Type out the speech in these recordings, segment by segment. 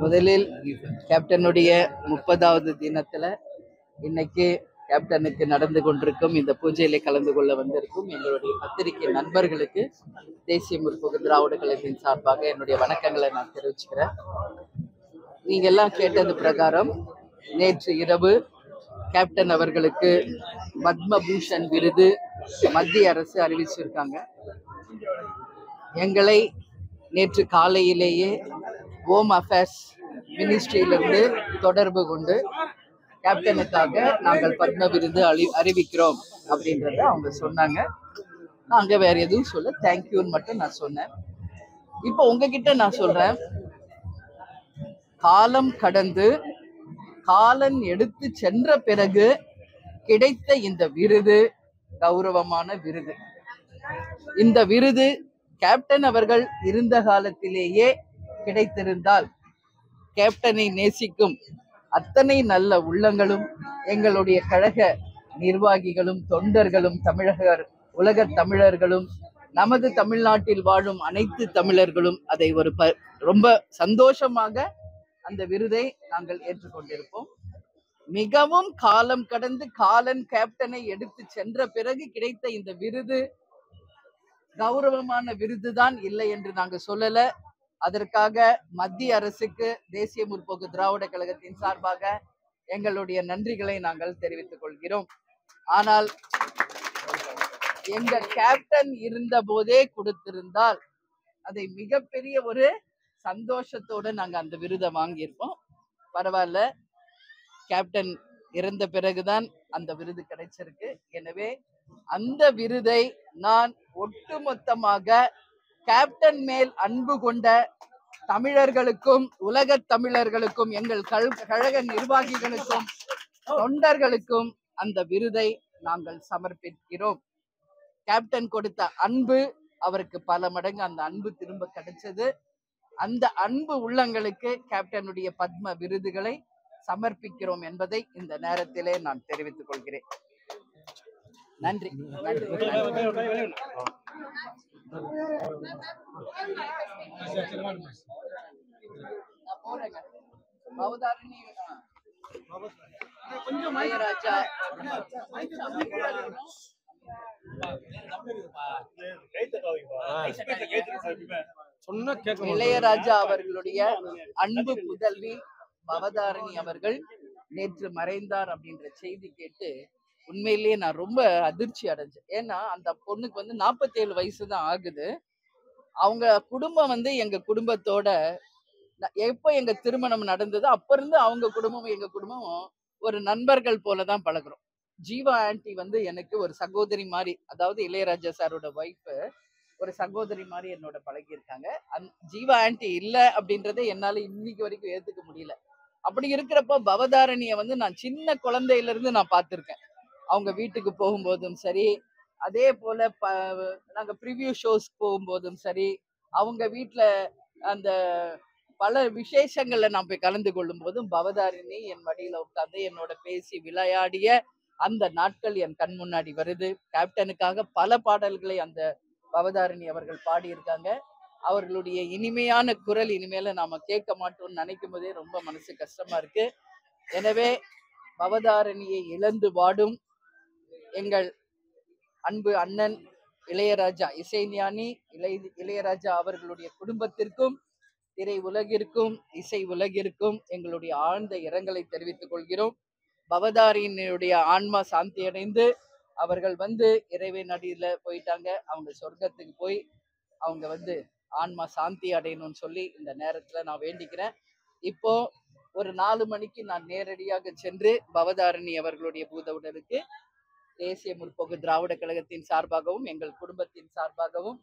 முதலில் கேப்டனுடைய 30வது தினத்துல இன்னைக்கு கேப்டனுக்கு நடந்து கொண்டிருக்கும் இந்த பூஜையில கலந்து கொள்ள வந்திருக்கும் எங்களுடைய பத்திரிகை நண்பர்களுக்கு தேசிய முற்போக்கு திராவிட கழகத்தின் சார்பாக என்னுடைய வணக்கங்களை நான் தெரிவிச்சுக்கிறேன். நீங்க எல்லாம் கேட்டது பிரகாரம் நேற்று இரவு கேப்டன் அவர்களுக்கு பத்மபூஷன் விருது மத்திய அரசு அறிவிச்சிருக்காங்க. எங்களை நேற்று காலையிலேயே ஹோம் அஃபேர்ஸ் மினிஸ்ட்ரியிலிருந்து தொடர்பு கொண்டு கேப்டனுக்காக நாங்கள் பத்ம விருது அறிவிக்கிறோம் அப்படின்றத அவங்க சொன்னாங்க. நாங்க வேற எதுவும் சொல்ல, தேங்க்யூன்னு மட்டும் நான் சொன்னேன். இப்போ உங்ககிட்ட நான் சொல்றேன், காலம் கடந்து காலன் எடுத்து சென்ற பிறகு கிடைத்த இந்த விருது கௌரவமான விருது. இந்த விருது கேப்டன் அவர்கள் இருந்த காலத்திலேயே கிடைத்திருந்தால் கேப்டனை நேசிக்கும் அத்தனை நல்ல உள்ளங்களும் எங்களுடைய கழக நிர்வாகிகளும் தொண்டர்களும் உலக தமிழர்களும் நமது தமிழ்நாட்டில் வாழும் அனைத்து தமிழர்களும் அதை ஒரு ரொம்ப சந்தோஷமாக அந்த விருதை நாங்கள் ஏற்றுக்கொண்டிருப்போம். மிகவும் காலம் கடந்து காலன் கேப்டனை எடுத்து சென்ற பிறகு கிடைத்த இந்த விருது கௌரவமான விருதுதான் இல்லை என்று நாங்கள் சொல்லல. அதற்காக மத்திய அரசுக்கு தேசிய முற்போக்கு திராவிட கழகத்தின் சார்பாக எங்களுடைய நன்றிகளை நாங்கள் தெரிவித்துக் கொள்கிறோம். ஆனால் எங்க கேப்டன் இருந்த போதே கொடுத்திருந்தால் அதை மிகப்பெரிய ஒரு சந்தோஷத்தோட நாங்க அந்த விருதை வாங்கியிருப்போம். பரவாயில்ல, கேப்டன் இறந்த பிறகுதான் அந்த விருது கிடைச்சிருக்கு. எனவே அந்த விருதை நான் ஒட்டுமொத்தமாக கேப்டன் மேல் அன்பு கொண்ட தமிழர்களுக்கும் உலக தமிழர்களுக்கும் எங்கள் கழக நிர்வாகிகளுக்கும் தொண்டர்களுக்கும் அந்த விருதை நாங்கள் சமர்ப்பிக்கிறோம். கேப்டன் கொடுத்த அன்பு அவருக்கு பல மடங்கு அந்த அன்பு திரும்ப கிடைச்சது. அந்த அன்பு உள்ளங்களுக்கு கேப்டனுடைய பத்ம விருதுகளை சமர்ப்பிக்கிறோம் என்பதை இந்த நேரத்திலே நான் தெரிவித்துக் கொள்கிறேன். நன்றி. இளையராஜா அவர்களுடைய அன்பு புதல்வி பவதாரணி அவர்கள் நேற்று மறைந்தார் அப்படின்ற செய்தி கேட்டு உண்மையிலேயே நான் ரொம்ப அதிர்ச்சி அடைஞ்சேன். ஏன்னா அந்த பொண்ணுக்கு 47 வயசு தான் ஆகுது. அவங்க குடும்பம் எங்க குடும்பத்தோட எப்போ எங்க திருமணம் நடந்ததோ அப்ப இருந்து அவங்க குடும்பமும் எங்க குடும்பமும் ஒரு நண்பர்கள் போலதான் பழகுறோம். ஜீவா ஆன்டி எனக்கு ஒரு சகோதரி மாதிரி, அதாவது இளையராஜா சாரோட ஒய்ஃப், ஒரு சகோதரி மாதிரி என்னோட பழகியிருக்காங்க. ஜீவா ஆன்டி இல்லை அப்படின்றத என்னால இன்னைக்கு வரைக்கும் ஏத்துக்க முடியல. அப்படி இருக்கிறப்போ பவதாரணியை நான் சின்ன குழந்தையில இருந்து நான் பார்த்திருக்கேன். அவங்க வீட்டுக்கு போகும்போதும் சரி, அதே போல நாங்க ப்ரிவியூ ஷோஸ் போகும்போதும் சரி, அவங்க வீட்டுல அந்த பல விசேஷங்கள்ல நான் போய் கலந்து கொள்ளும் போதும் பவதாரிணி என் மடியில உட்கார்ந்து என்னோட பேசி விளையாடிய அந்த நாட்கள் என் கண் முன்னாடி வருது. கேப்டனுக்காக பல பாடல்களை அந்த பவதாரிணி அவர்கள் பாடியிருக்காங்க. அவர்களுடைய இனிமையான குரல் இனிமேல நாம கேட்க மாட்டோம்னு நினைக்கும் போதே ரொம்ப மனசு கஷ்டமா இருக்கு. எனவே பவதாரணியை இழந்து வாடும் எங்கள் அன்பு அண்ணன் இளையராஜா, இசைஞானி இளையராஜா அவர்களுடைய குடும்பத்திற்கும் திரை உலகிற்கும் இசை உலகிற்கும் எங்களுடைய ஆழ்ந்த இரங்கலை தெரிவித்துக் கொள்கிறோம். பவதாரியினுடைய ஆன்மா சாந்தி அடைந்து அவர்கள் இறைவன் அடியில போயிட்டாங்க. அவங்க சொர்க்கத்துக்கு போய் அவங்க ஆன்மா சாந்தி அடையணும்னு சொல்லி இந்த நேரத்துல நான் வேண்டிக்கிறேன். இப்போ ஒரு 4 மணிக்கு நான் நேரடியாக சென்று பவதாரணி அவர்களுடைய பூத உடலுக்கு தேசிய முற்போக்கு திராவிட கழகத்தின் சார்பாகவும் எங்கள் குடும்பத்தின் சார்பாகவும்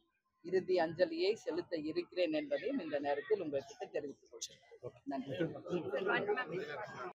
இறுதி அஞ்சலியை செலுத்த இருக்கிறேன் என்பதையும் இந்த நேரத்தில் உங்கள்கிட்ட தெரிவித்துக் கொள்கிறேன். நன்றி.